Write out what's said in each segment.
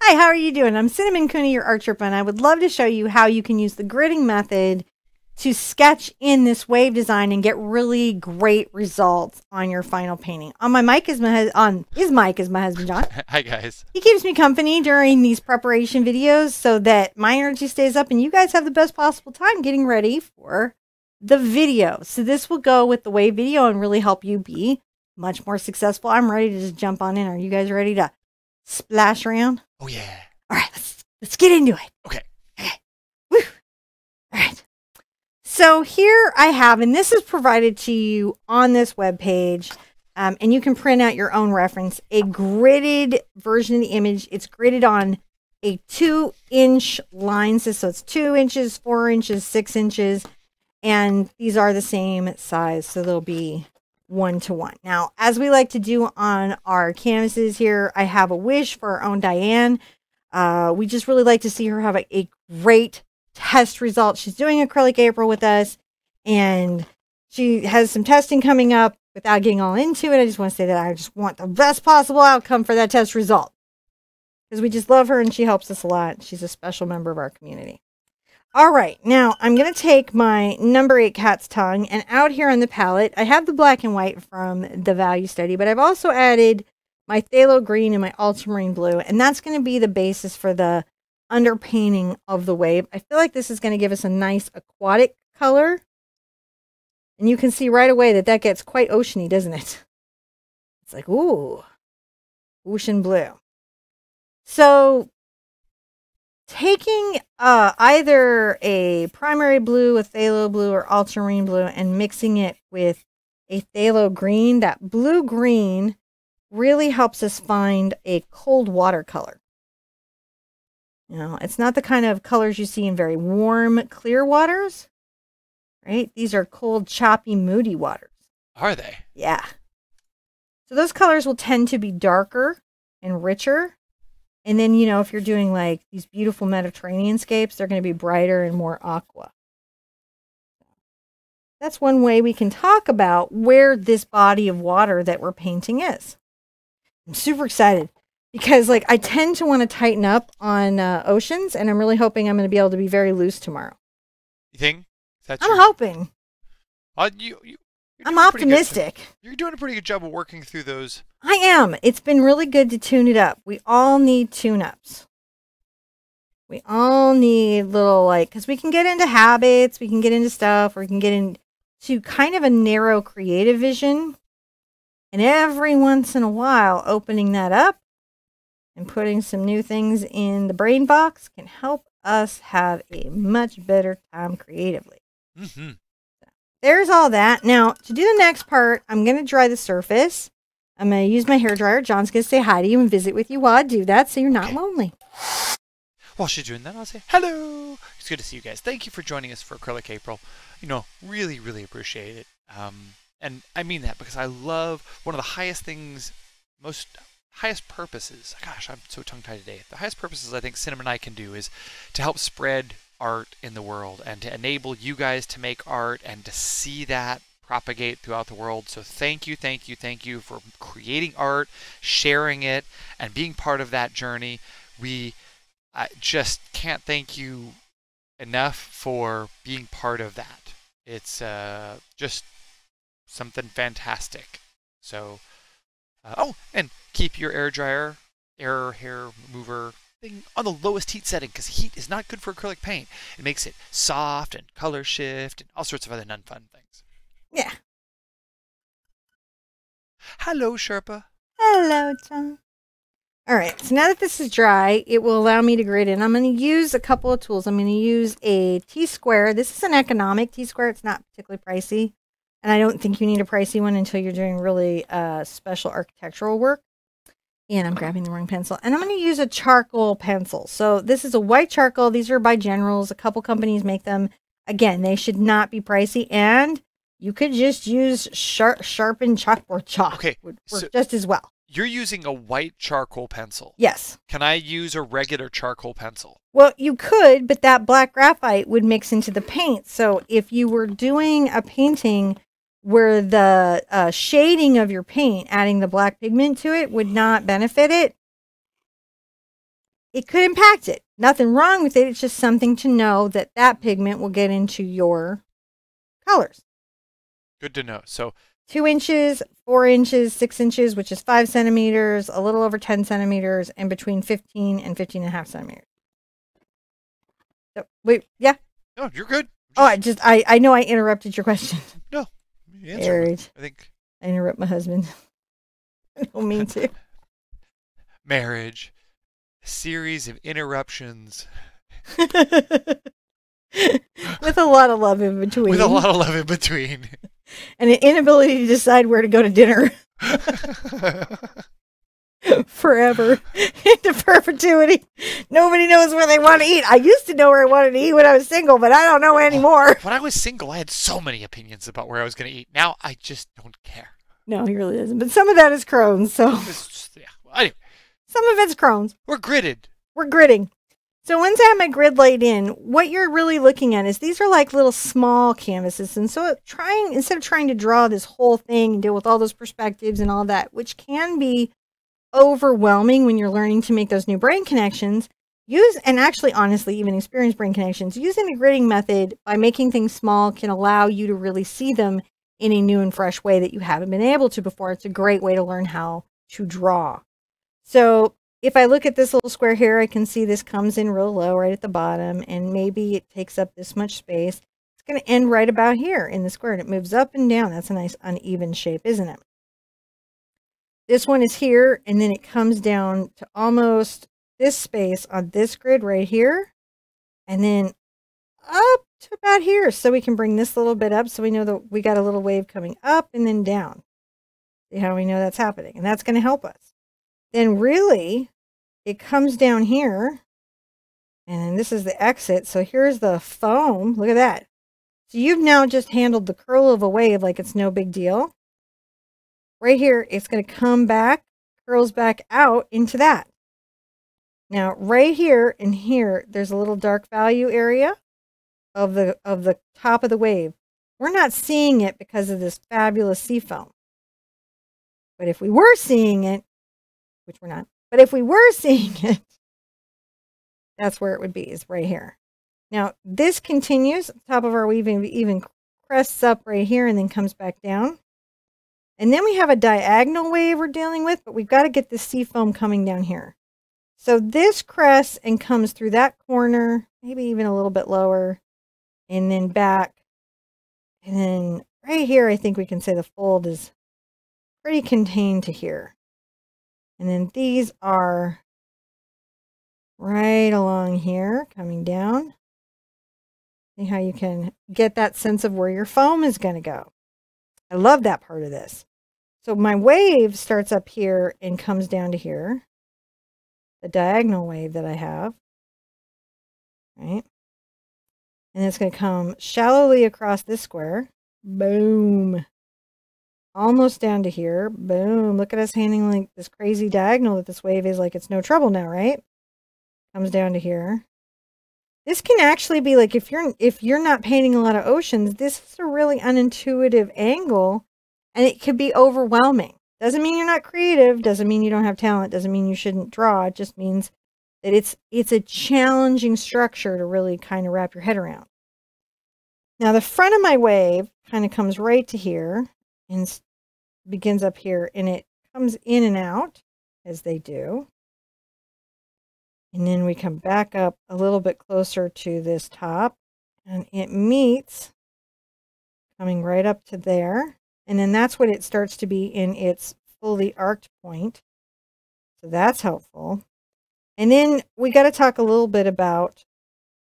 Hi, how are you doing? I'm Cinnamon Cooney, your art Sherpa, and I would love to show you how you can use the gridding method to sketch in this wave design and get really great results on your final painting. On his mic is my husband John. Hi guys. He keeps me company during these preparation videos so that my energy stays up and you guys have the best possible time getting ready for the video. So this will go with the wave video and really help you be much more successful. I'm ready to just jump on in. Are you guys ready to splash around? Oh yeah. All right, let's get into it. Okay. Woo. All right. So here I have, and this is provided to you on this webpage, and you can print out your own reference, a gridded version of the image. It's gridded on a 2-inch line system. So it's 2 inches, 4 inches, 6 inches, and these are the same size. So they'll be 1-to-1. Now, as we like to do on our canvases here, I have a wish for our own Diane. We just really like to see her have a great test result. She's doing Acrylic April with us, and she has some testing coming up. Without getting all into it, I just want to say that I just want the best possible outcome for that test result, because we just love her and she helps us a lot. She's a special member of our community. All right, now I'm going to take my number 8 cat's tongue, and out here on the palette, I have the black and white from the value study, but I've also added my phthalo green and my ultramarine blue, and that's going to be the basis for the underpainting of the wave. I feel like this is going to give us a nice aquatic color, and you can see right away that that gets quite oceany, doesn't it? It's like, ooh, ocean blue. So taking either a primary blue, a phthalo blue, or ultramarine blue and mixing it with a phthalo green, that blue-green really helps us find a cold water color. You know, it's not the kind of colors you see in very warm, clear waters, right? These are cold, choppy, moody waters. Are they? Yeah. So those colors will tend to be darker and richer. And then, you know, if you're doing like these beautiful Mediterranean scapes, they're going to be brighter and more aqua. That's one way we can talk about where this body of water that we're painting is. I'm super excited because like I tend to want to tighten up on oceans, and I'm really hoping I'm going to be able to be very loose tomorrow. You think? I'm hoping. I'm optimistic. You're doing a pretty good job of working through those. I am. It's been really good to tune it up. We all need tune-ups. We all need little, like, because we can get into habits, we can get into stuff, or we can get into kind of a narrow creative vision. And every once in a while, opening that up and putting some new things in the brain box can help us have a much better time creatively. Mm-hmm. There's all that. Now, to do the next part, I'm going to dry the surface. I'm going to use my hairdryer. John's going to say hi to you and visit with you while I do that so you're not lonely. While she's doing that, I'll say hello. It's good to see you guys. Thank you for joining us for Acrylic April. You know, really, really appreciate it. And I mean that because I love one of the highest purposes. Gosh, I'm so tongue-tied today. The highest purposes I think Cinnamon and I can do is to help spread art in the world and to enable you guys to make art and to see that propagate throughout the world. So thank you for creating art, sharing it, and being part of that journey. We just can't thank you enough for being part of that. It's just something fantastic. So oh, and keep your hair remover thing on the lowest heat setting, because heat is not good for acrylic paint. It makes it soft and color shift and all sorts of other non-fun things. Yeah. Hello, Sherpa. Hello, John. All right, so now that this is dry, it will allow me to grid in. I'm going to use a couple of tools. I'm going to use a T-square. This is an economic T-square. It's not particularly pricey, and I don't think you need a pricey one until you're doing really special architectural work. And I'm grabbing the wrong pencil. And I'm going to use a charcoal pencil. So this is a white charcoal. These are by Generals. A couple companies make them. Again, they should not be pricey. And you could just use sharpened chalkboard chalk. Okay, would work just as well. You're using a white charcoal pencil. Yes. Can I use a regular charcoal pencil? Well, you could, but that black graphite would mix into the paint. So if you were doing a painting where the shading of your paint, adding the black pigment to it, would not benefit it, it could impact it. Nothing wrong with it. It's just something to know that that pigment will get into your colors. Good to know. So 2 inches, 4 inches, 6 inches, which is 5 centimeters, a little over 10 centimeters, and between 15 and 15 and a half centimeters. So, wait, yeah. no, you're good. I know I interrupted your question. No, you answered. I think I interrupt my husband. I don't mean to. Marriage, a series of interruptions. With a lot of love in between. With a lot of love in between. And an inability to decide where to go to dinner. Forever. Into perpetuity. Nobody knows where they want to eat. I used to know where I wanted to eat when I was single, but I don't know anymore. When I was single, I had so many opinions about where I was going to eat. Now, I just don't care. No, he really doesn't. But some of that is Crohn's, so. Yeah. Well, anyway. Some of it's Crohn's. We're gridded. We're gridding. So once I have my grid laid in, what you're really looking at is these are like little small canvases. And so instead of trying to draw this whole thing and deal with all those perspectives and all that, which can be overwhelming when you're learning to make those new brain connections, and actually, honestly, even experienced brain connections, using the gridding method by making things small can allow you to really see them in a new and fresh way that you haven't been able to before. It's a great way to learn how to draw. So if I look at this little square here, I can see this comes in real low right at the bottom, and maybe it takes up this much space. It's going to end right about here in the square, and it moves up and down. That's a nice uneven shape, isn't it? This one is here, and then it comes down to almost this space on this grid right here, and then up to about here. So we can bring this little bit up so we know that we got a little wave coming up and then down. See how we know that's happening? And that's going to help us. Then really, it comes down here, and this is the exit. So here's the foam. Look at that. So you've now just handled the curl of a wave like it's no big deal. Right here, it's going to come back, curls back out into that. Now, right here and here, there's a little dark value area of the top of the wave. We're not seeing it because of this fabulous sea foam. But if we were seeing it, which we're not, but if we were seeing it, that's where it would be, is right here. Now, this continues at the top of our weaving, even crests up right here and then comes back down. And then we have a diagonal wave we're dealing with, but we've got to get the sea foam coming down here. So this crests and comes through that corner, maybe even a little bit lower, and then back. And then right here, I think we can say the fold is pretty contained to here. And then these are right along here, coming down. See how you can get that sense of where your foam is going to go. I love that part of this. So my wave starts up here and comes down to here. The diagonal wave that I have, right? And it's going to come shallowly across this square. Boom. Almost down to here. Boom. Look at us handling like this crazy diagonal that this wave is, like it's no trouble now, right? Comes down to here. This can actually be like, if you're not painting a lot of oceans, this is a really unintuitive angle, and it could be overwhelming. Doesn't mean you're not creative, doesn't mean you don't have talent, doesn't mean you shouldn't draw. It just means that it's a challenging structure to really kind of wrap your head around. Now the front of my wave kind of comes right to here and begins up here, and it comes in and out as they do. And then we come back up a little bit closer to this top, and it meets coming right up to there. And then that's what it starts to be in its fully arced point. So that's helpful. And then we got to talk a little bit about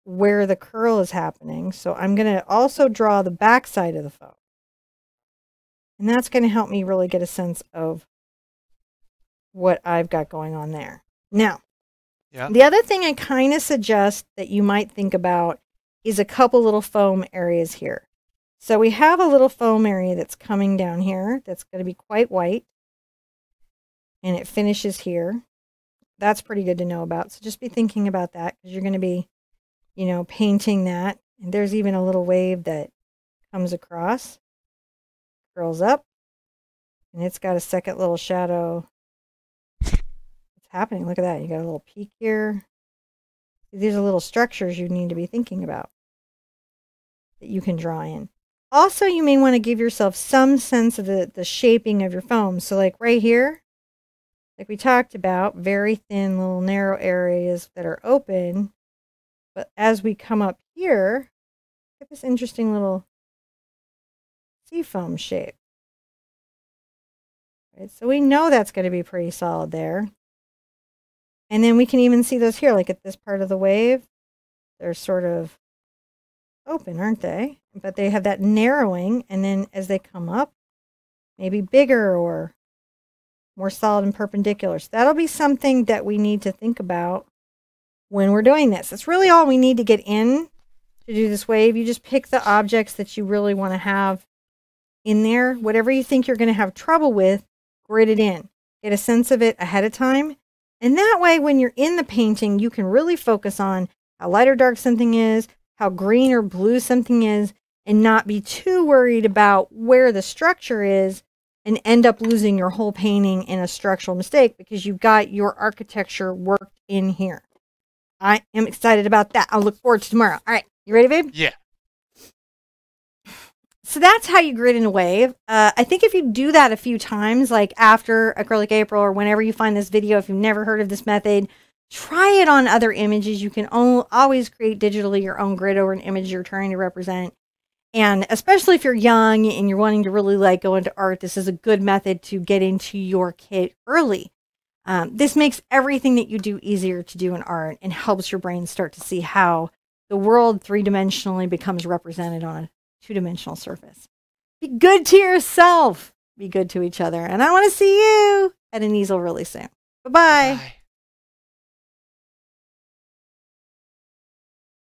where the curl is happening. So I'm going to also draw the back side of the foam. And that's going to help me really get a sense of what I've got going on there. Now, the other thing I kind of suggest that you might think about is a couple little foam areas here. So we have a little foam area that's coming down here that's going to be quite white, and it finishes here. That's pretty good to know about. So just be thinking about that, because you're going to be, painting that. And there's even a little wave that comes across, curls up, and it's got a second little shadow. What's happening? Look at that. You got a little peak here. These are little structures you need to be thinking about that you can draw in. Also, you may want to give yourself some sense of the shaping of your foam. So like right here, like we talked about, very thin little narrow areas that are open. But as we come up here, look at this interesting little sea foam shape. Right, so we know that's going to be pretty solid there. And then we can even see those here, like at this part of the wave. They're sort of open, aren't they? But they have that narrowing, and then as they come up, maybe bigger or more solid and perpendicular. So that'll be something that we need to think about when we're doing this. That's really all we need to get in to do this wave. You just pick the objects that you really want to have in there. Whatever you think you're going to have trouble with, grid it in. Get a sense of it ahead of time. And that way, when you're in the painting, you can really focus on how light or dark something is, how green or blue something is, and not be too worried about where the structure is and end up losing your whole painting in a structural mistake because you've got your architecture worked in here. I am excited about that. I'll look forward to tomorrow. All right. You ready, babe? Yeah. So that's how you grid in a wave. I think if you do that a few times, like after Acrylic April or whenever you find this video, if you've never heard of this method, try it on other images. You can always create digitally your own grid over an image you're trying to represent. And especially if you're young and you're wanting to really like go into art, this is a good method to get into your kit early. This makes everything that you do easier to do in art and helps your brain start to see how the world three-dimensionally becomes represented on a two-dimensional surface. Be good to yourself. Be good to each other. And I want to see you at an easel really soon. Bye-bye. Bye.